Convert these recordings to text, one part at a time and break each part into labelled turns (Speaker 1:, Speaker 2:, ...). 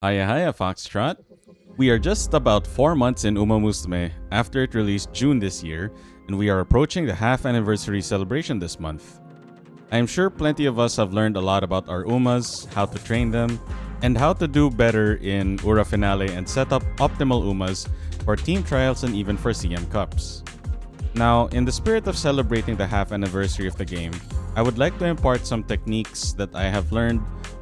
Speaker 1: Hiya hiya Foxtrot. We are just about 4 months in Umamusume after it released June this year, and we are approaching the half anniversary celebration this month. I am sure plenty of us have learned a lot about our Umas, how to train them, and how to do better in Ura Finale and set up optimal Umas for team trials and even for CM Cups. Now, in the spirit of celebrating the half anniversary of the game, I would like to impart some techniques that I have learned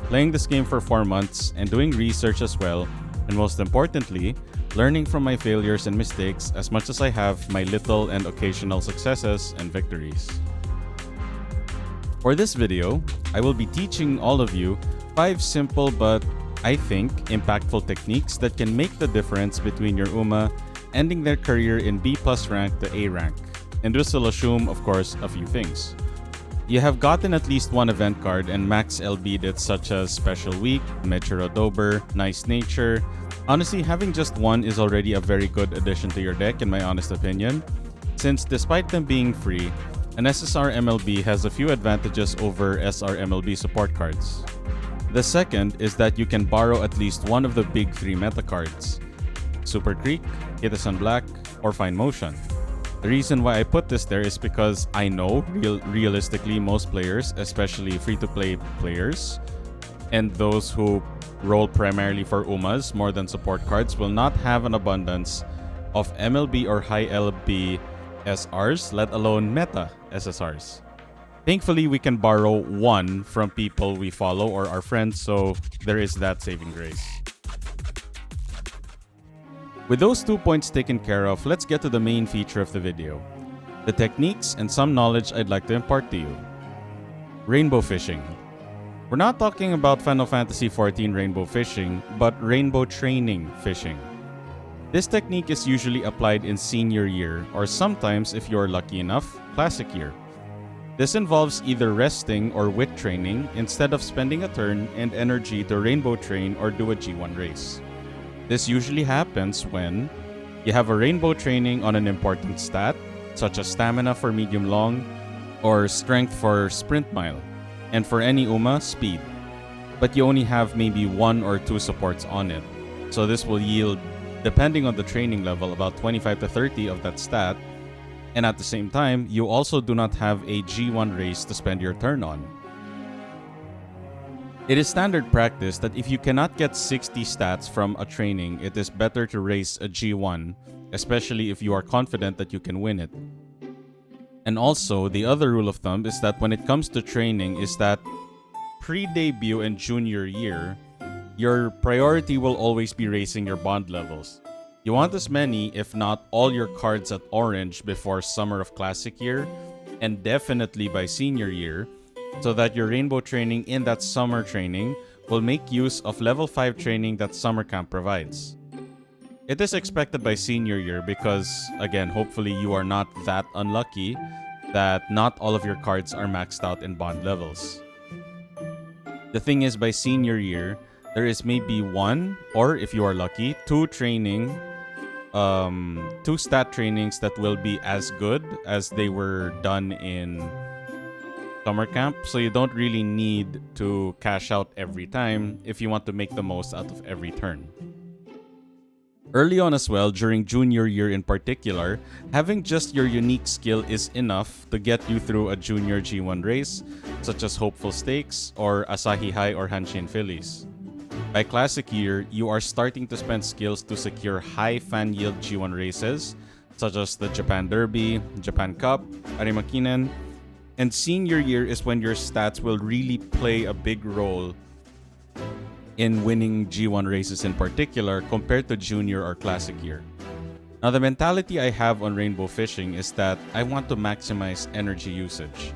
Speaker 1: playing this game for 4 months and doing research as well, and most importantly, learning from my failures and mistakes as much as I have my little and occasional successes and victories. For this video, I will be teaching all of you 5 simple but I think impactful techniques that can make the difference between your Uma ending their career in B+ rank to A rank. And this will assume, of course, a few things. You have gotten at least one event card and max LB bits such as Special Week, Mechiro Dober, Nice Nature. Honestly, having just one is already a very good addition to your deck in my honest opinion, since despite them being free, an SSR MLB has a few advantages over SR MLB support cards. The second is that you can borrow at least one of the big 3 meta cards: Super Creek, Hitasan Black, or Fine Motion. The reason why I put this there is because I know realistically most players, especially free-to-play players, and those who roll primarily for Umas more than support cards will not have an abundance of MLB or high LB SRs, let alone meta SSRs. Thankfully, we can borrow one from people we follow or our friends, so there is that saving grace. With those 2 points taken care of, let's get to the main feature of the video: the techniques and some knowledge I'd like to impart to you. Rainbow fishing. We're not talking about Final Fantasy XIV rainbow fishing, but rainbow training fishing. This technique is usually applied in senior year, or sometimes, if you're lucky enough, classic year. This involves either resting or wit training instead of spending a turn and energy to rainbow train or do a G1 race. This usually happens when you have a rainbow training on an important stat, such as stamina for medium long, or strength for sprint mile, and for any Uma, speed. But you only have maybe 1 or 2 supports on it, so this will yield, depending on the training level, about 25 to 30 of that stat, and at the same time, you also do not have a G1 race to spend your turn on. It is standard practice that if you cannot get 60 stats from a training, it is better to race a G1, especially if you are confident that you can win it. And also, the other rule of thumb is that when it comes to training is that pre-debut and junior year, your priority will always be racing your bond levels. You want as many, if not all your cards at orange before summer of classic year, and definitely by senior year, so that your rainbow training in that summer training will make use of level 5 training that summer camp provides. It is expected by senior year because, again, hopefully you are not that unlucky that not all of your cards are maxed out in bond levels. The thing is, by senior year, there is maybe 1, or if you are lucky, 2 stat trainings that will be as good as they were done in summer camp, so you don't really need to cash out every time if you want to make the most out of every turn. Early on as well, during junior year in particular, having just your unique skill is enough to get you through a junior G1 race, such as Hopeful Stakes or Asahi High or Hanshin Phillies. By classic year, you are starting to spend skills to secure high fan yield G1 races, such as the Japan Derby, Japan Cup, Arimakinen, and senior year is when your stats will really play a big role in winning G1 races in particular compared to junior or classic year. Now, the mentality I have on rainbow fishing is that I want to maximize energy usage.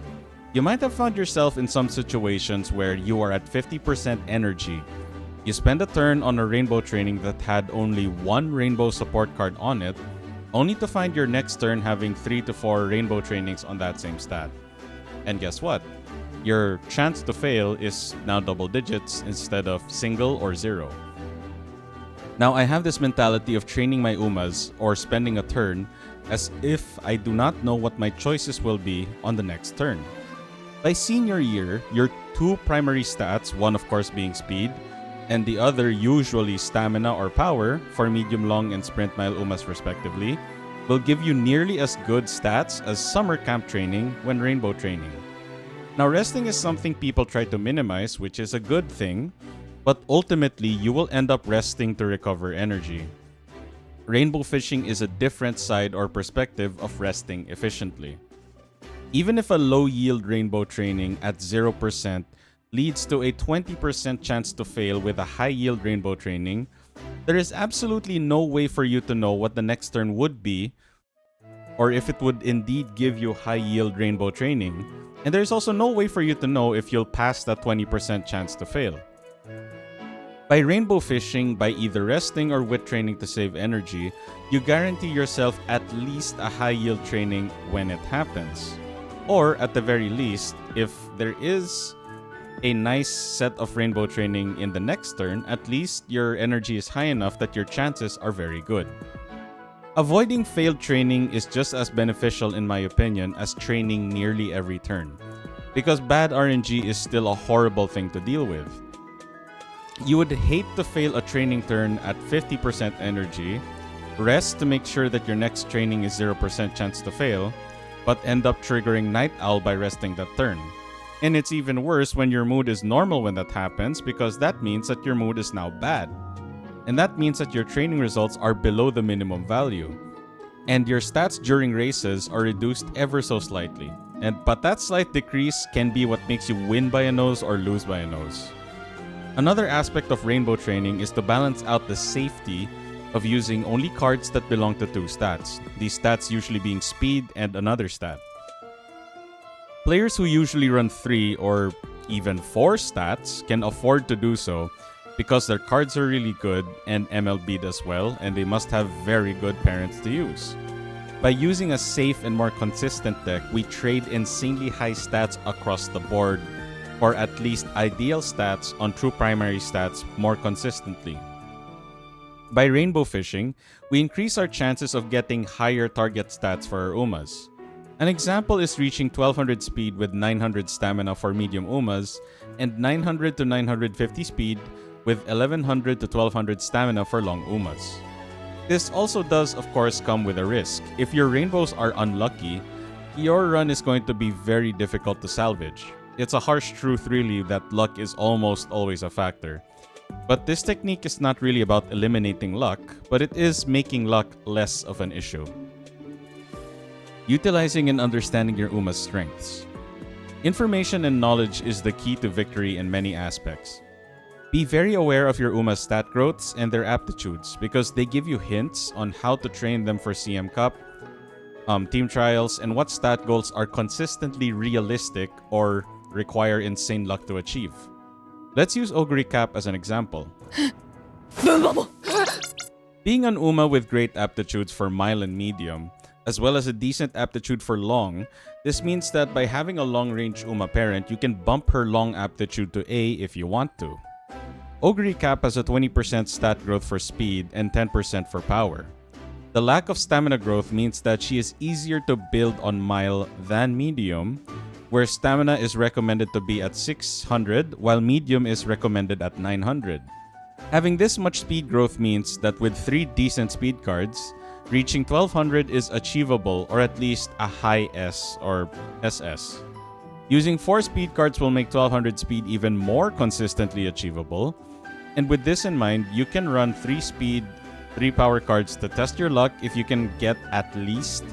Speaker 1: You might have found yourself in some situations where you are at 50% energy. You spend a turn on a rainbow training that had only 1 rainbow support card on it, only to find your next turn having 3 to 4 rainbow trainings on that same stat. And guess what? Your chance to fail is now double digits instead of single or 0. Now, I have this mentality of training my Umas or spending a turn as if I do not know what my choices will be on the next turn. By senior year, your 2 primary stats, one of course being speed, and the other usually stamina or power for medium long and sprint mile umas respectively, will give you nearly as good stats as summer camp training when rainbow training. Now, resting is something people try to minimize, which is a good thing, but ultimately you will end up resting to recover energy. Rainbow fishing is a different side or perspective of resting efficiently. Even if a low yield rainbow training at 0% leads to a 20% chance to fail with a high yield rainbow training, there is absolutely no way for you to know what the next turn would be or if it would indeed give you high yield rainbow training, and there's also no way for you to know if you'll pass that 20% chance to fail. By rainbow fishing, by either resting or wit training to save energy, you guarantee yourself at least a high yield training when it happens. Or at the very least, if there is a nice set of rainbow training in the next turn, at least your energy is high enough that your chances are very good. Avoiding failed training is just as beneficial in my opinion as training nearly every turn, because bad RNG is still a horrible thing to deal with. You would hate to fail a training turn at 50% energy, rest to make sure that your next training is 0% chance to fail, but end up triggering Night Owl by resting that turn. And it's even worse when your mood is normal when that happens, because that means that your mood is now bad. And that means that your training results are below the minimum value. And your stats during races are reduced ever so slightly. But that slight decrease can be what makes you win by a nose or lose by a nose. Another aspect of rainbow training is to balance out the safety of using only cards that belong to two stats, these stats usually being speed and another stat. Players who usually run 3 or even 4 stats can afford to do so because their cards are really good and MLB'd as well, and they must have very good parents to use. By using a safe and more consistent deck, we trade insanely high stats across the board, or at least ideal stats on true primary stats more consistently. By rainbow fishing, we increase our chances of getting higher target stats for our Umas. An example is reaching 1200 speed with 900 stamina for medium Umas and 900 to 950 speed with 1100 to 1200 stamina for long Umas. This also does of course come with a risk. If your rainbows are unlucky, your run is going to be very difficult to salvage. It's a harsh truth really that luck is almost always a factor. But this technique is not really about eliminating luck, but it is making luck less of an issue. Utilizing and understanding your Uma's strengths. Information and knowledge is the key to victory in many aspects. Be very aware of your Uma's stat growths and their aptitudes because they give you hints on how to train them for CM Cup, team trials, and what stat goals are consistently realistic or require insane luck to achieve. Let's use Ogre Cap as an example. Being an Uma with great aptitudes for mile and medium, as well as a decent aptitude for long, this means that by having a long-range Uma parent, you can bump her long aptitude to A if you want to. Ogre Cap has a 20% stat growth for speed and 10% for power. The lack of stamina growth means that she is easier to build on mile than medium, where stamina is recommended to be at 600 while medium is recommended at 900. Having this much speed growth means that with 3 decent speed cards, reaching 1200 is achievable, or at least a high S or SS. Using 4 speed cards will make 1200 speed even more consistently achievable, and with this in mind, you can run 3 speed, 3 power cards to test your luck if you can get at least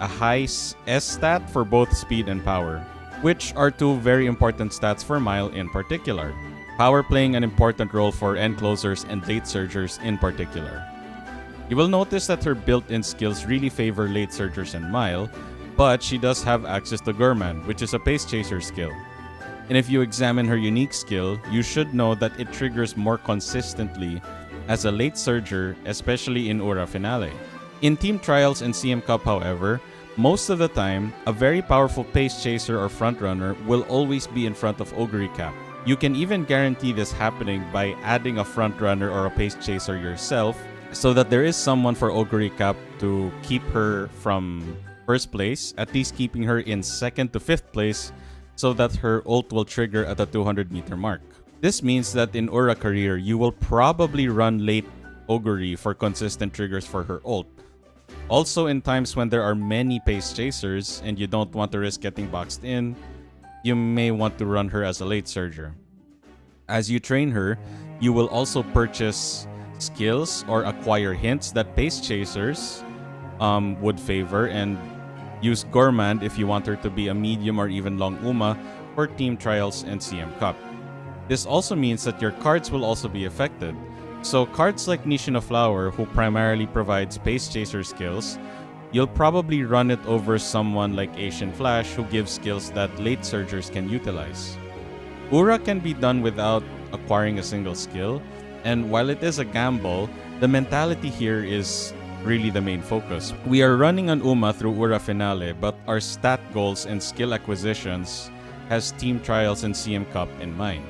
Speaker 1: a high S stat for both speed and power, which are 2 very important stats for mile in particular. Power playing an important role for end closers and late surgers in particular. You will notice that her built-in skills really favor late surgers and mile, but she does have access to Gurman, which is a pace chaser skill. And if you examine her unique skill, you should know that it triggers more consistently as a late surger, especially in Ura Finale. In team trials and CM Cup, however, most of the time, a very powerful pace chaser or frontrunner will always be in front of Ogre Cap. You can even guarantee this happening by adding a frontrunner or a pace chaser yourself, so that there is someone for Ogre Cap to keep her from first place, at least keeping her in 2nd to 5th place, so that her ult will trigger at the 200 meter mark. This means that in Ura career, you will probably run late Oguri for consistent triggers for her ult. Also, in times when there are many pace chasers and you don't want to risk getting boxed in, you may want to run her as a late surger. As you train her, you will also purchase skills or acquire hints that pace chasers would favor, and use Gourmand if you want her to be a medium or even long Uma for team trials and CM Cup. This also means that your cards will also be affected. So cards like Nishino Flower, who primarily provides pace chaser skills, you'll probably run it over someone like Asian Flash, who gives skills that late surgers can utilize. Ura can be done without acquiring a single skill, and while it is a gamble, the mentality here is really the main focus. We are running an Uma through Ura Finale, but our stat goals and skill acquisitions has team trials and CM Cup in mind.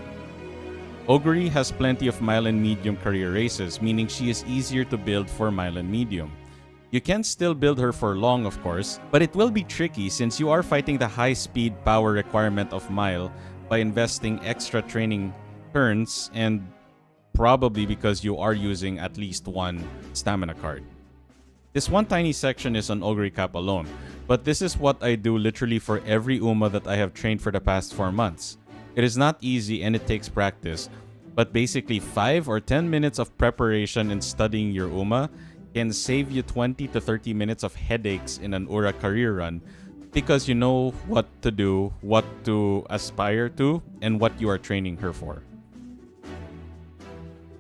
Speaker 1: Oguri has plenty of mile and medium career races, meaning she is easier to build for mile and medium. You can still build her for long, of course, but it will be tricky since you are fighting the high speed power requirement of mile by investing extra training turns, and probably because you are using at least one stamina card. This one tiny section is on Oguri Cap alone, but this is what I do literally for every Uma that I have trained for the past 4 months. It is not easy and it takes practice, but basically 5 or 10 minutes of preparation and studying your Uma can save you 20 to 30 minutes of headaches in an Ura career run, because you know what to do, what to aspire to, and what you are training her for.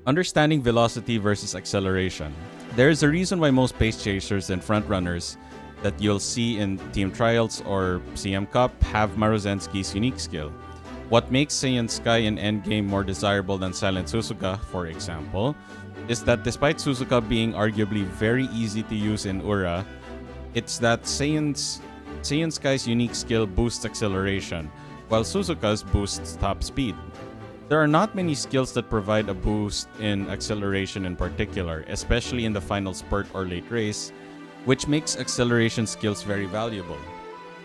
Speaker 1: Understanding velocity versus acceleration. There is a reason why most pace chasers and frontrunners that you'll see in team trials or CM Cup have Maruzensky's unique skill. What makes Saiyan Sky in endgame more desirable than Silent Suzuka, for example, is that despite Suzuka being arguably very easy to use in Ura, it's that Saiyan Sky's unique skill boosts acceleration, while Suzuka's boosts top speed. There are not many skills that provide a boost in acceleration in particular, especially in the final spurt or late race, which makes acceleration skills very valuable.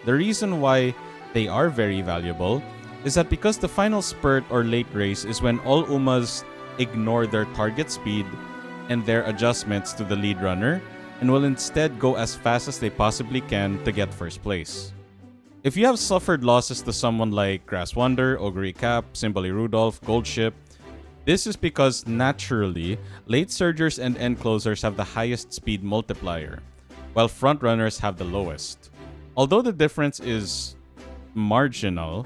Speaker 1: The reason why they are very valuable is that because the final spurt or late race is when all Umas ignore their target speed and their adjustments to the lead runner and will instead go as fast as they possibly can to get first place. If you have suffered losses to someone like Grass Wonder, Oguri Cap, Simply Rudolph, Goldship, this is because naturally, late surgers and end closers have the highest speed multiplier, while frontrunners have the lowest. Although the difference is marginal,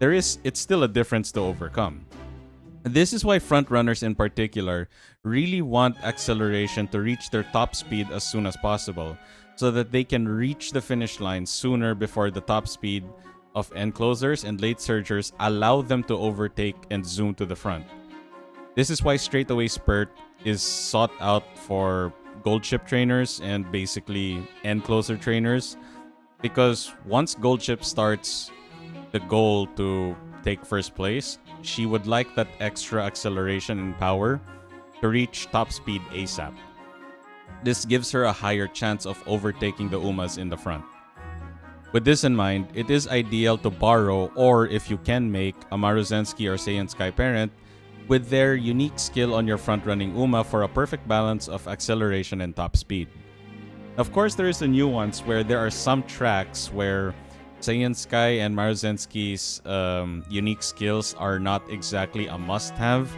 Speaker 1: it's still a difference to overcome. This is why frontrunners in particular really want acceleration to reach their top speed as soon as possible, so that they can reach the finish line sooner before the top speed of end closers and late surgers allow them to overtake and zoom to the front. This is why straightaway spurt is sought out for gold chip trainers and basically end closer trainers, because once gold chip starts the goal to take first place, she would like that extra acceleration and power to reach top speed ASAP. This gives her a higher chance of overtaking the Umas in the front. With this in mind, it is ideal to borrow, or if you can make, a Maruzensky or Saiyan Sky parent with their unique skill on your front-running Uma for a perfect balance of acceleration and top speed. Of course, there is a nuance where there are some tracks where Saiyan Sky and Maruzensky's unique skills are not exactly a must-have,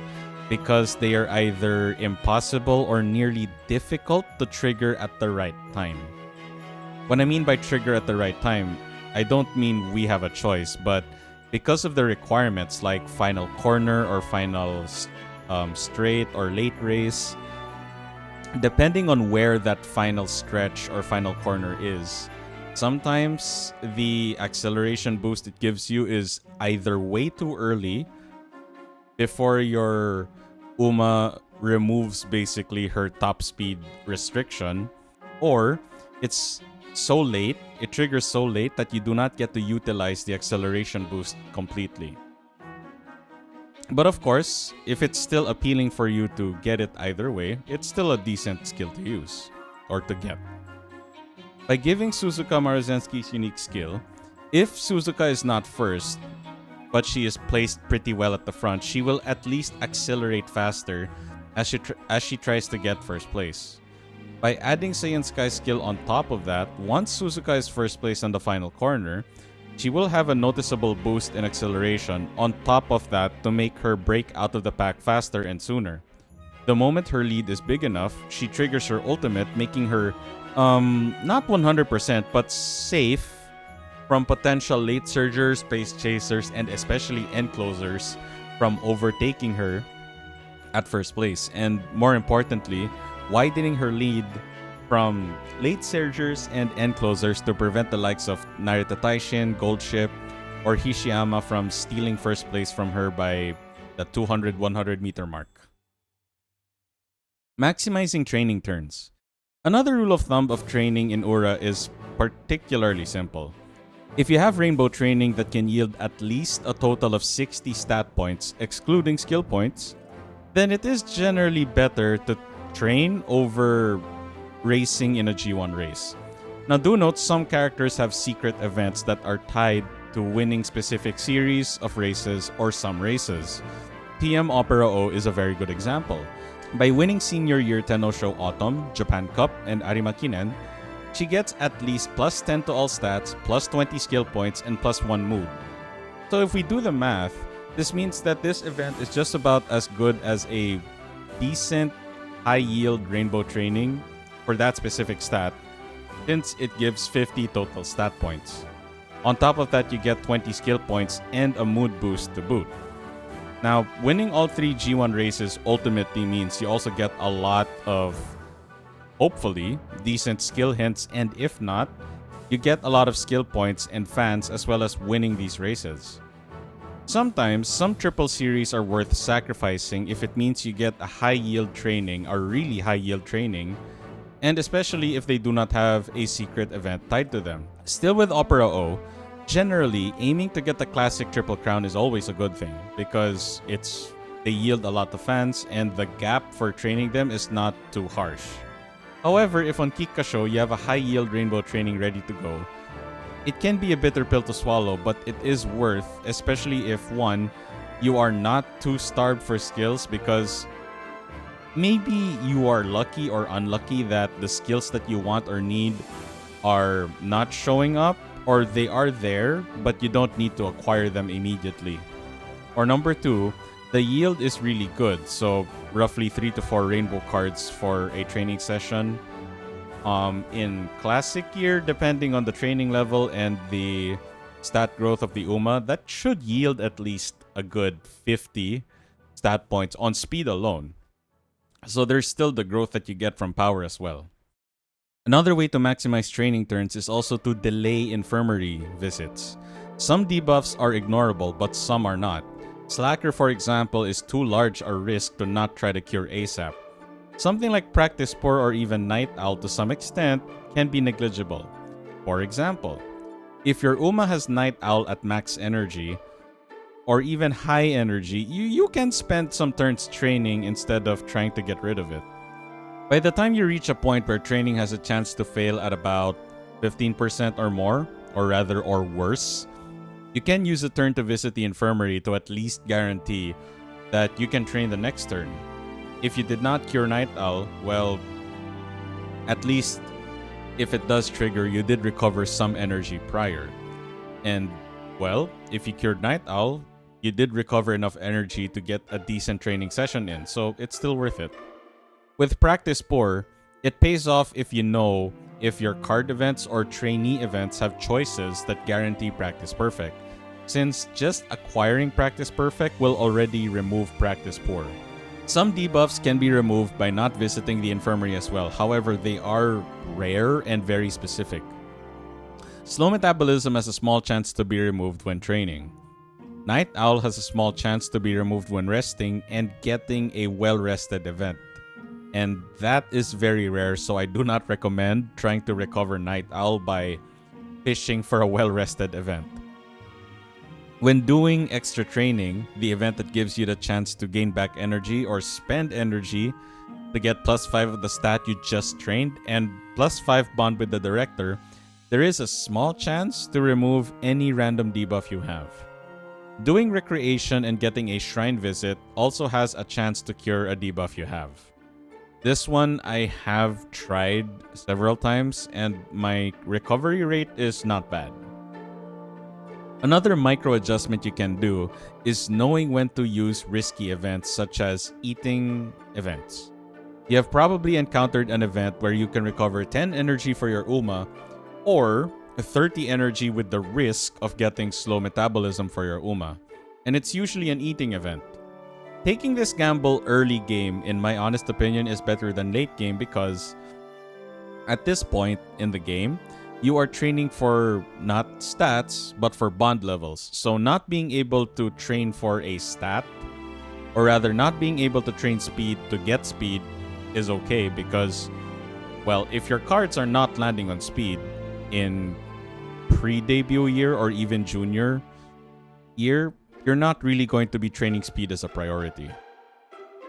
Speaker 1: because they are either impossible or nearly difficult to trigger at the right time. When I mean by trigger at the right time, I don't mean we have a choice, but because of the requirements like final corner or final straight or late race, depending on where that final stretch or final corner is, sometimes the acceleration boost it gives you is either way too early before your Uma removes basically her top speed restriction, or it's so late, it triggers so late that you do not get to utilize the acceleration boost completely. But of course, if it's still appealing for you to get it either way, it's still a decent skill to use, or to get. By giving Suzuka Maruzensky's unique skill, if Suzuka is not first, but she is placed pretty well at the front, she will at least accelerate faster as she tries to get first place. By adding Saiyan Sky's skill on top of that, once Suzuka is first place on the final corner, she will have a noticeable boost in acceleration on top of that to make her break out of the pack faster and sooner. The moment her lead is big enough, she triggers her ultimate, making her not 100% but safe from potential late surgers, pace chasers, and especially end closers from overtaking her at first place. And more importantly, widening her lead from late surgers and end closers to prevent the likes of Narita Taishin, Goldship, or Hishiyama from stealing first place from her by the 200-100 meter mark. Maximizing training turns. Another rule of thumb of training in Ura is particularly simple. If you have rainbow training that can yield at least a total of 60 stat points, excluding skill points, then it is generally better to train over racing in a G1 race. Now do note some characters have secret events that are tied to winning specific series of races or some races. PM Opera O is a very good example. By winning Senior Year Tenno Show Autumn, Japan Cup, and Arimakinen, she gets at least plus 10 to all stats, plus 20 skill points, and plus 1 mood. So if we do the math, this means that this event is just about as good as a decent high-yield rainbow training for that specific stat, since it gives 50 total stat points. On top of that, you get 20 skill points and a mood boost to boot. Now, winning all 3 G1 races ultimately means you also get a lot of, hopefully, decent skill hints, and if not, you get a lot of skill points and fans as well as winning these races. Sometimes, some triple series are worth sacrificing if it means you get a high-yield training or really high-yield training, and especially if they do not have a secret event tied to them. Still with Opera O, generally, aiming to get the classic Triple Crown is always a good thing because they yield a lot of fans and the gap for training them is not too harsh. However, if on Kikasho you have a high-yield rainbow training ready to go, it can be a bitter pill to swallow, but it is worth, especially if, one, you are not too starved for skills because maybe you are lucky or unlucky that the skills that you want or need are not showing up, or they are there, but you don't need to acquire them immediately. Or number 2, the yield is really good, so roughly 3 to 4 rainbow cards for a training session. In classic year, depending on the training level and the stat growth of the Uma, that should yield at least a good 50 stat points on speed alone. So there's still the growth that you get from power as well. Another way to maximize training turns is also to delay infirmary visits. Some debuffs are ignorable, but some are not. Slacker, for example, is too large a risk to not try to cure ASAP. Something like Practice Poor or even Night Owl to some extent can be negligible. For example, if your Uma has Night Owl at max energy, or even high energy, you can spend some turns training instead of trying to get rid of it. By the time you reach a point where training has a chance to fail at about 15% or more, or worse, you can use a turn to visit the infirmary to at least guarantee that you can train the next turn. If you did not cure Night Owl, well, at least if it does trigger, you did recover some energy prior. And, well, if you cured Night Owl, you did recover enough energy to get a decent training session in, so it's still worth it. With Practice Poor, it pays off if you know if your card events or trainee events have choices that guarantee Practice Perfect, since just acquiring Practice Perfect will already remove Practice Poor. Some debuffs can be removed by not visiting the infirmary as well, however they are rare and very specific. Slow metabolism has a small chance to be removed when training. Night Owl has a small chance to be removed when resting and getting a well-rested event. And that is very rare, so I do not recommend trying to recover Night Owl by fishing for a well-rested event. When doing extra training, the event that gives you the chance to gain back energy or spend energy to get plus 5 of the stat you just trained and plus 5 bond with the director, there is a small chance to remove any random debuff you have. Doing recreation and getting a shrine visit also has a chance to cure a debuff you have. This one I have tried several times and my recovery rate is not bad. Another micro adjustment you can do is knowing when to use risky events such as eating events. You have probably encountered an event where you can recover 10 energy for your Uma or 30 energy with the risk of getting slow metabolism for your Uma, and it's usually an eating event. Taking this gamble early game, in my honest opinion, is better than late game because at this point in the game, you are training for not stats, but for bond levels. So not being able to train for a stat, or rather not being able to train speed to get speed is okay because, well, if your cards are not landing on speed in pre-debut year or even junior year, you're not really going to be training speed as a priority.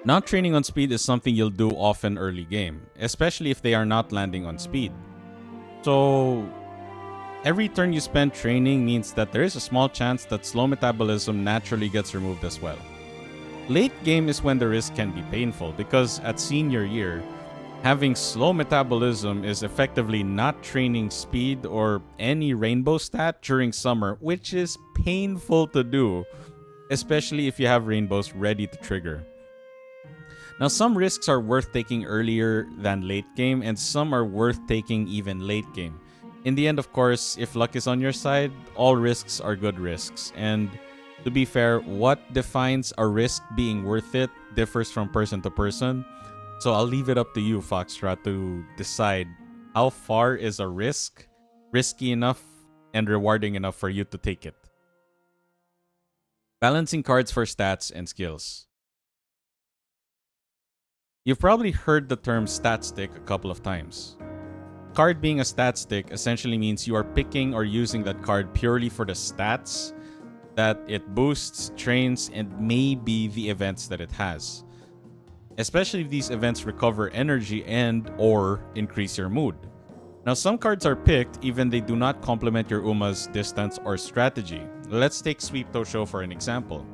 Speaker 1: Not training on speed is something you'll do often early game, especially if they are not landing on speed. So every turn you spend training means that there is a small chance that slow metabolism naturally gets removed as well. Late game is when the risk can be painful because at senior year, having slow metabolism is effectively not training speed or any rainbow stat during summer, which is painful to do, especially if you have rainbows ready to trigger. Now, some risks are worth taking earlier than late game, and some are worth taking even late game. In the end, of course, if luck is on your side, all risks are good risks. And to be fair, what defines a risk being worth it differs from person to person. So I'll leave it up to you, Foxtrot, to decide how far is a risk risky enough and rewarding enough for you to take it. Balancing cards for stats and skills. You've probably heard the term stat stick a couple of times. Card being a stat stick essentially means you are picking or using that card purely for the stats that it boosts, trains, and maybe the events that it has. Especially if these events recover energy and or increase your mood. Now, some cards are picked even they do not complement your Uma's distance or strategy. Let's take Sweep Tosho for an example.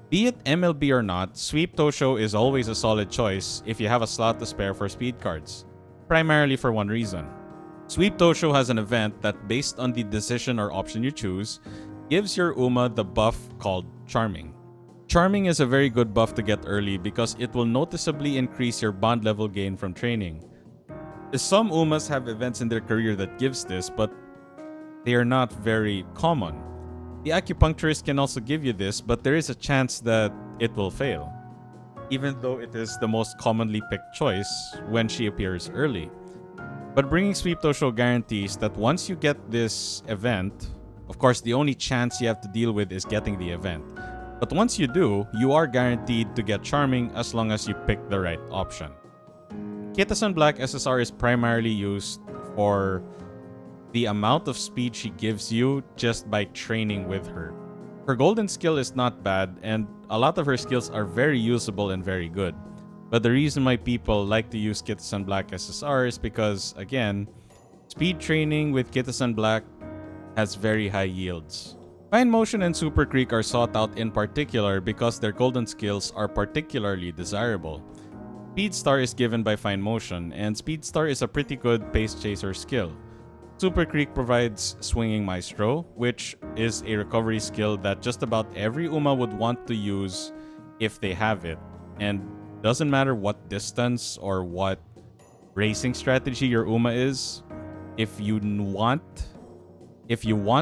Speaker 1: Be it MLB or not, Sweep Tosho is always a solid choice if you have a slot to spare for speed cards. Primarily for one reason. Sweep Tosho has an event that, based on the decision or option you choose, gives your Uma the buff called Charming. Charming is a very good buff to get early because it will noticeably increase your bond level gain from training. Some Umas have events in their career that gives this, but they are not very common. The acupuncturist can also give you this, but there is a chance that it will fail, even though it is the most commonly picked choice when she appears early. But bringing Sweep Tosho guarantees that once you get this event, of course the only chance you have to deal with is getting the event. But once you do, you are guaranteed to get Charming as long as you pick the right option. Kitasan Black SSR is primarily used for the amount of speed she gives you just by training with her. Her golden skill is not bad, and a lot of her skills are very usable and very good. But the reason why people like to use Kitasan Black SSR is because, again, speed training with Kitasan Black has very high yields. Fine Motion and Super Creek are sought out in particular because their golden skills are particularly desirable. Speedstar is given by Fine Motion, and Speedstar is a pretty good pace chaser skill. Super Creek provides Swinging Maestro, which is a recovery skill that just about every Uma would want to use if they have it. And doesn't matter what distance or what racing strategy your Uma is, if you want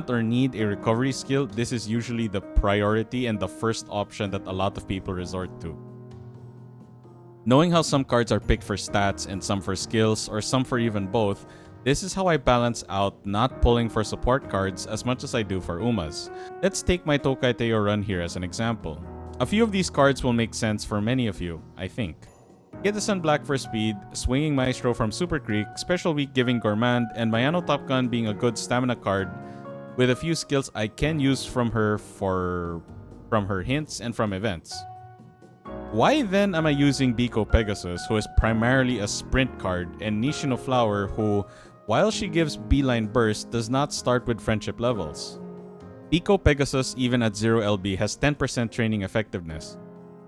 Speaker 1: or need a recovery skill, this is usually the priority and the first option that a lot of people resort to. Knowing how some cards are picked for stats and some for skills, or some for even both, this is how I balance out not pulling for support cards as much as I do for Umas. Let's take my Tokai Teo run here as an example. A few of these cards will make sense for many of you, I think. Kitasan Black for speed, Swinging Maestro from Super Creek, Special Week giving Gourmand, and Mayano Top Gun being a good stamina card with a few skills I can use from her hints and from events. Why then am I using Biko Pegasus, who is primarily a sprint card, and Nishino Flower, who, while she gives Beeline Burst, does not start with friendship levels? Pico Pegasus, even at 0 LB, has 10% training effectiveness,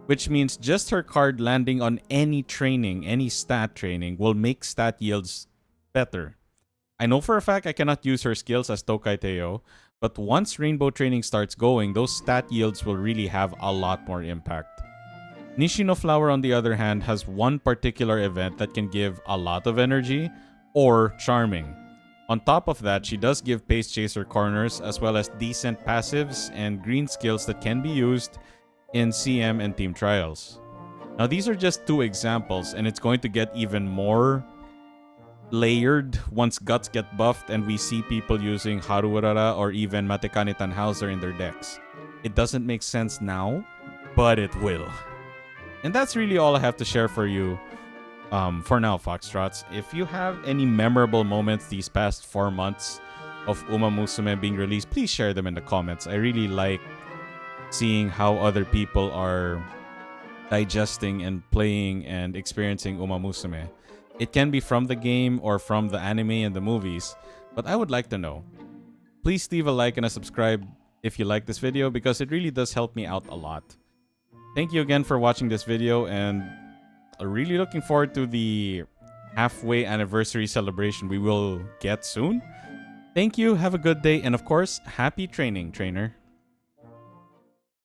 Speaker 1: which means just her card landing on any training, any stat training, will make stat yields better. I know for a fact I cannot use her skills as Tokai Teo, but once Rainbow Training starts going, those stat yields will really have a lot more impact. Nishino Flower, on the other hand, has one particular event that can give a lot of energy, or Charming. On top of that, she does give Pace Chaser corners, as well as decent passives and green skills that can be used in CM and Team Trials. Now, these are just 2 examples, and it's going to get even more layered once Guts get buffed and we see people using Haruurara or even Matekane Tannhauser in their decks. It doesn't make sense now, but it will. And that's really all I have to share for you for now, Foxtrots. If you have any memorable moments these past 4 months of Umamusume being released, please share them in the comments. I really like seeing how other people are digesting and playing and experiencing Umamusume. It can be from the game or from the anime and the movies, but I would like to know. Please leave a like and a subscribe if you like this video, because it really does help me out a lot. Thank you again for watching this video, and I'm really looking forward to the halfway anniversary celebration we will get soon. Thank you, have a good day, and of course, happy training, trainer.